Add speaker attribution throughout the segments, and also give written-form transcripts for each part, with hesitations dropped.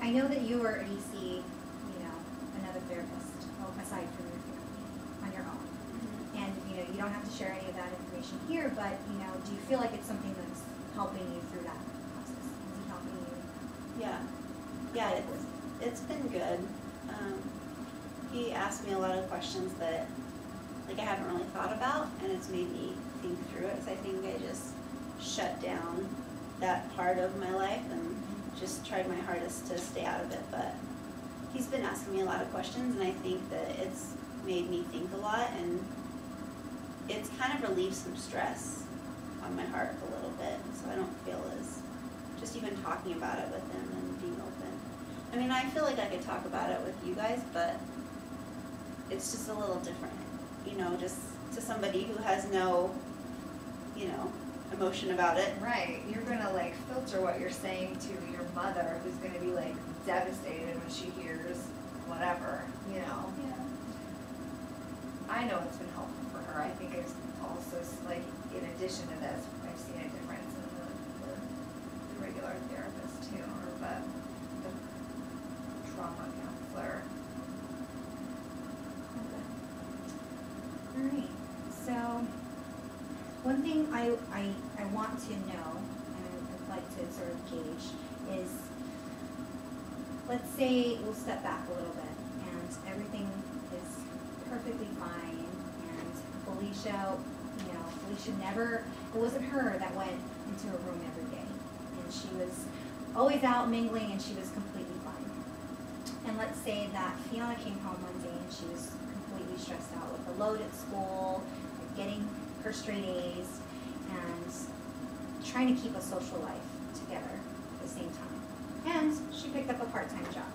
Speaker 1: I know that you already see, you know, another therapist aside from your family on your own. And, you know, you don't have to share any of that information here, but, you know, do you feel like it's something that's helping you through that process? Is he helping you?
Speaker 2: Yeah. Yeah, it's been good. He asked me a lot of questions that, like, I haven't really thought about, and it's made me think through it, because I think I just shut down that part of my life and just tried my hardest to stay out of it. But he's been asking me a lot of questions, and I think that it's made me think a lot, and it's kind of relieved some stress on my heart a little bit, so I don't feel as, just even talking about it with him and being open. I mean, I feel like I could talk about it with you guys, but it's just a little different, you know, just to somebody who has no, you know, emotion about it.
Speaker 3: Right, you're gonna like filter what you're saying to your mother, who's gonna be like devastated when she hears whatever, you know.
Speaker 2: Yeah.
Speaker 3: I know it's been helpful for her. I think it's also like in addition to this, I've seen a difference in the regular therapist too, or the trauma counselor.
Speaker 1: All right. So one thing I want to know, and I'd like to sort of gauge, is, let's say we'll step back a little bit, and everything is perfectly fine, and Felicia, you know, Felicia never, it wasn't her that went into her room every day, and she was always out mingling, and she was completely fine. And let's say that Fiona came home one day, and she was completely stressed out with the load at school, and getting her straight A's, and trying to keep a social life together at the same time. And she picked up a part-time job.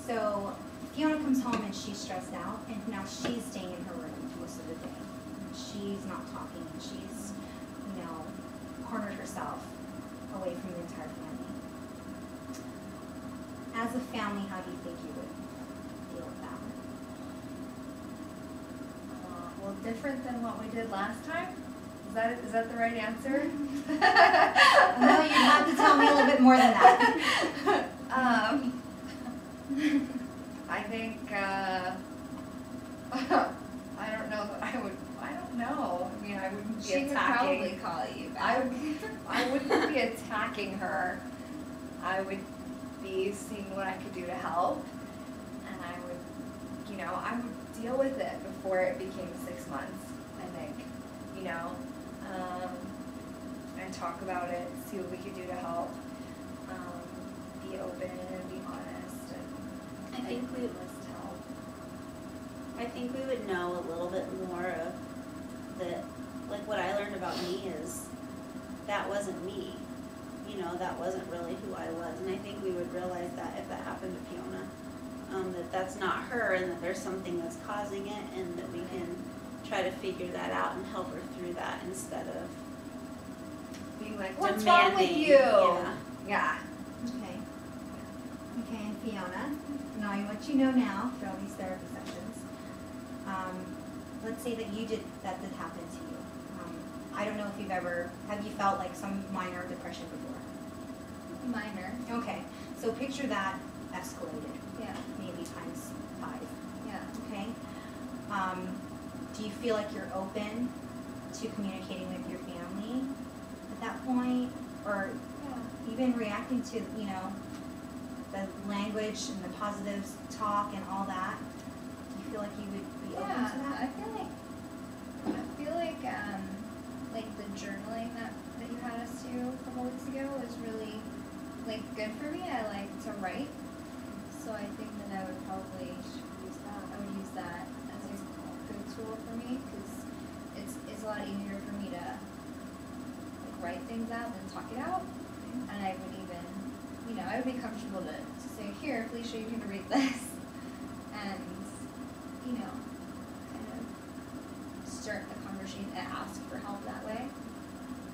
Speaker 1: So Fiona comes home and she's stressed out, and now she's staying in her room most of the day. And she's not talking, and she's, you know, cornered herself away from the entire family. As a family, how do you think you would deal with that?
Speaker 3: Well, different than what we did last time? Is that the right answer?
Speaker 1: No, you have to tell me a little bit more than that.
Speaker 3: I think, I don't know that I don't know. I mean, I wouldn't be
Speaker 4: She would
Speaker 3: attacking.
Speaker 4: probably call you back.
Speaker 3: I wouldn't be attacking her. I would be seeing what I could do to help, and I would, you know, I would deal with it before it became 6 months, I think, you know, and talk about it, see what we could do to help, be open and be honest, and
Speaker 2: I think we would
Speaker 3: help.
Speaker 2: I think we would know a little bit more of that, like what I learned about me is that wasn't me. You know, that wasn't really who I was. And I think we would realize that if that happened to Fiona, that that's not her, and that there's something that's causing it, and that we can try to figure that out and help her through that instead of
Speaker 3: Being like,
Speaker 2: demanding.
Speaker 3: what's wrong with you?
Speaker 2: Yeah.
Speaker 3: Yeah.
Speaker 1: Okay. Okay, and Fiona, knowing what you know now through all these therapy sessions, let's say that did happen to you. I don't know if have you felt like some minor depression before?
Speaker 4: Minor.
Speaker 1: Okay, so picture that escalated,
Speaker 4: Yeah.
Speaker 1: maybe times 5,
Speaker 4: Yeah.
Speaker 1: okay? Do you feel like you're open to communicating with your family at that point? Or
Speaker 4: Yeah.
Speaker 1: even reacting to, you know, the language and the positive talk and all that? Do you feel like you would be open
Speaker 4: Yeah.
Speaker 1: to that?
Speaker 4: I feel like the journaling that you had us do a couple weeks ago was really like good for me. I like to write, so I think that I would probably use that. I would use that as a good tool for me, because it's a lot easier for me to like write things out than talk it out. And I would even, you know, I would be comfortable to say, here, Felicia, you can read this, and you know, kind of start the conversation and ask for help that way.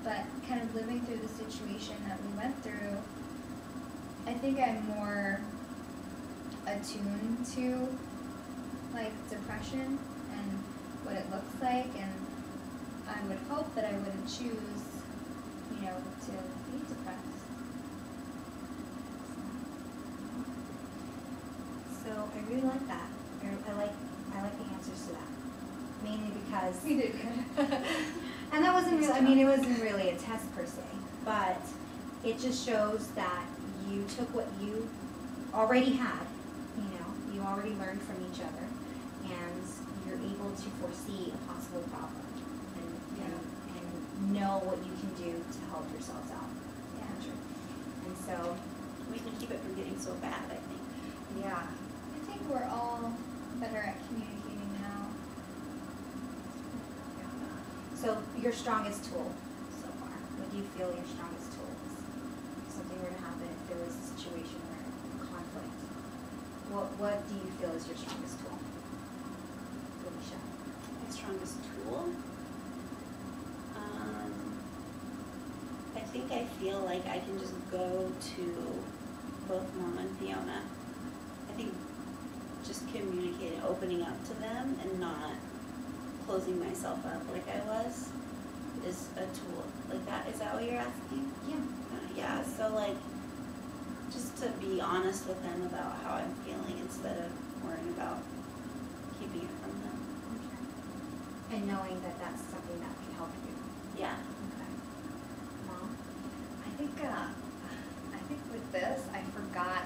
Speaker 4: But kind of living through the situation that we went through, I think I'm more attuned to like depression and what it looks like, and I would hope that I wouldn't choose, you know, to be depressed.
Speaker 1: really like that. I like the answers to that. Mainly because.
Speaker 3: We did good.
Speaker 1: And that wasn't really, I mean, it wasn't really a test per se, but it just shows that you took what you already had, you already learned from each other, and you're able to foresee a possible problem and know what you can do to help yourselves out.
Speaker 2: Yeah, true.
Speaker 1: And so
Speaker 2: We can keep it from getting so bad, I think.
Speaker 3: Yeah.
Speaker 4: I think we're all better at communicating now.
Speaker 1: So your strongest tool so far, what do you feel your strongest tool is? If something were to happen, if there was a situation where conflict, what do you feel is your strongest tool? Felicia.
Speaker 2: My strongest tool? I think I feel like I can just go to both Mom and Fiona. I think just communicating, opening up to them and not closing myself up like I was is a tool. Like that, is that what you're asking?
Speaker 1: Yeah.
Speaker 2: Yeah, so like, just to be honest with them about how I'm feeling instead of worrying about keeping it from them.
Speaker 1: Okay. And knowing that that's something that can help you.
Speaker 2: Yeah.
Speaker 1: Okay. Mom?
Speaker 3: I think with this, I forgot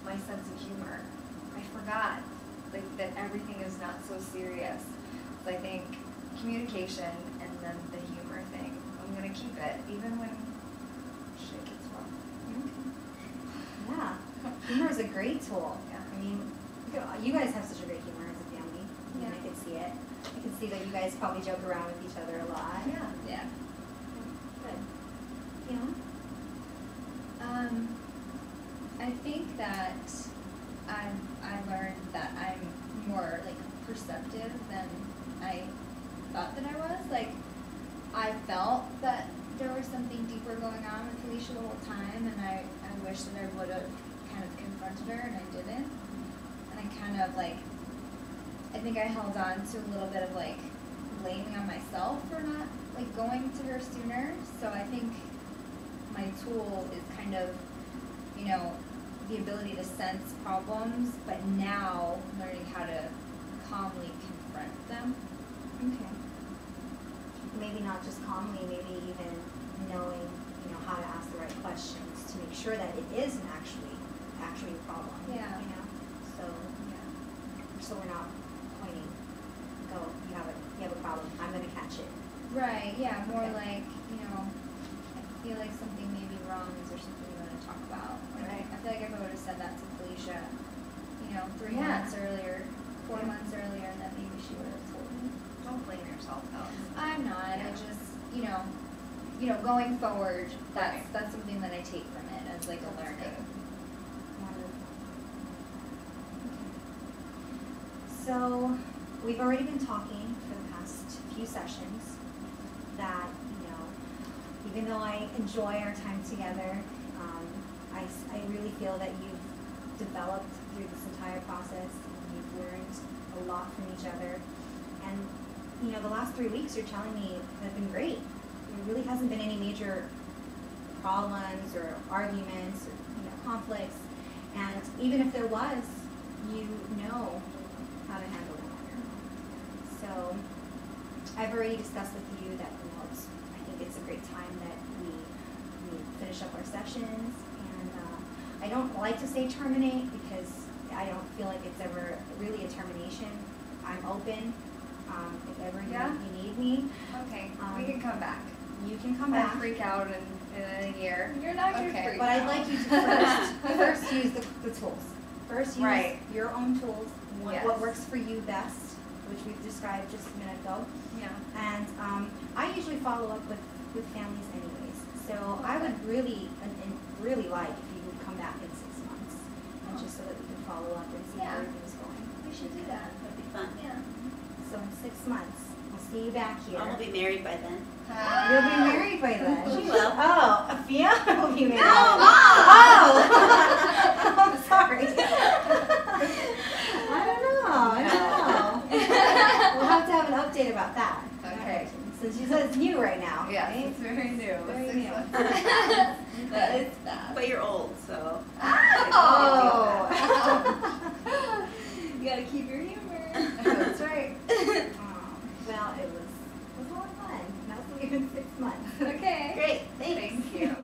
Speaker 3: my sense of humor. I forgot like that everything is not so serious. So I think communication and then the humor thing, I'm gonna keep it even when shit gets rough.
Speaker 1: Yeah. Humor is a great tool.
Speaker 3: Yeah.
Speaker 1: I mean, you guys have such a great humor as a family. I mean,
Speaker 4: Yeah.
Speaker 1: I can see it. I can see that you guys probably joke around with each other a lot.
Speaker 3: Yeah.
Speaker 4: Yeah.
Speaker 1: Good. Fiona?
Speaker 4: I think that I learned that I'm more like perceptive than I thought that I was. Like, I felt that there was something deeper going on with Felicia the whole time, and I wish that I would have kind of confronted her, and I didn't. And I kind of like, I think I held on to a little bit of like blaming on myself for not like going to her sooner. So I think my tool is kind of, the ability to sense problems, but now learning how to calmly confront them.
Speaker 1: Okay. Maybe not just calmly, maybe even knowing, how to ask the right questions to make sure that it is an actually a problem.
Speaker 4: Yeah.
Speaker 1: So we're not pointing, go, you have a problem, I'm gonna catch it.
Speaker 4: Right, yeah, more
Speaker 1: Okay.
Speaker 4: like, I feel like something may be wrong, is there something you want to talk about? Like,
Speaker 3: Right.
Speaker 4: I feel like if I would have said that to Felicia, 3
Speaker 3: Yeah.
Speaker 4: months earlier, 4
Speaker 3: Yeah.
Speaker 4: months earlier, then maybe she would have told me.
Speaker 3: Don't blame yourself though.
Speaker 4: I'm not, I
Speaker 3: Yeah.
Speaker 4: just, going forward,
Speaker 3: Right.
Speaker 4: that's something that I take from it as like a
Speaker 3: That's
Speaker 4: learning.
Speaker 1: Wonderful. So, we've already been talking for the past few sessions that, even though I enjoy our time together, I really feel that you've developed through this entire process, and you've learned a lot from each other. And, the last 3 weeks you're telling me have been great. There really hasn't been any major problems or arguments or, conflicts. And even if there was, you know how to handle them on your own. So I've already discussed with you that, I think it's a great time that we finish up our sessions. And I don't like to say terminate because I don't feel like it's ever really a termination. I'm open. If ever you need me,
Speaker 3: Okay, we can come back.
Speaker 1: you can come
Speaker 3: I'll
Speaker 1: back.
Speaker 3: freak out in a year.
Speaker 4: You're not gonna
Speaker 3: Okay.
Speaker 4: freak
Speaker 1: But I'd
Speaker 4: out.
Speaker 1: like you to first use the tools. First use
Speaker 3: Right.
Speaker 1: your own tools, what
Speaker 3: Yes.
Speaker 1: works for you best, which we've described just a minute ago.
Speaker 3: Yeah.
Speaker 1: And I usually follow up with families anyways. So I would really like if you would come back in 6 months, and just so that we can follow up and see how
Speaker 4: Yeah.
Speaker 1: everything's going.
Speaker 4: We should do that.
Speaker 2: That'd be fun.
Speaker 4: Yeah.
Speaker 1: So in 6 months, we'll see you back here.
Speaker 2: I will be married by then.
Speaker 1: You'll be married by then.
Speaker 2: She will.
Speaker 1: Oh, Fiona will be married.
Speaker 2: No,
Speaker 1: Mom! Oh! I'm sorry. I don't know. We'll have to have an update about that.
Speaker 3: Okay.
Speaker 1: Since she says it's new right now.
Speaker 3: Yes,
Speaker 1: right?
Speaker 3: it's very new.
Speaker 1: Very
Speaker 3: It's
Speaker 1: new.
Speaker 3: 6 months.
Speaker 4: That is that.
Speaker 2: But you're old, so.
Speaker 1: Oh! in 6 months.
Speaker 3: Okay.
Speaker 2: Great, thanks.
Speaker 3: Thank you.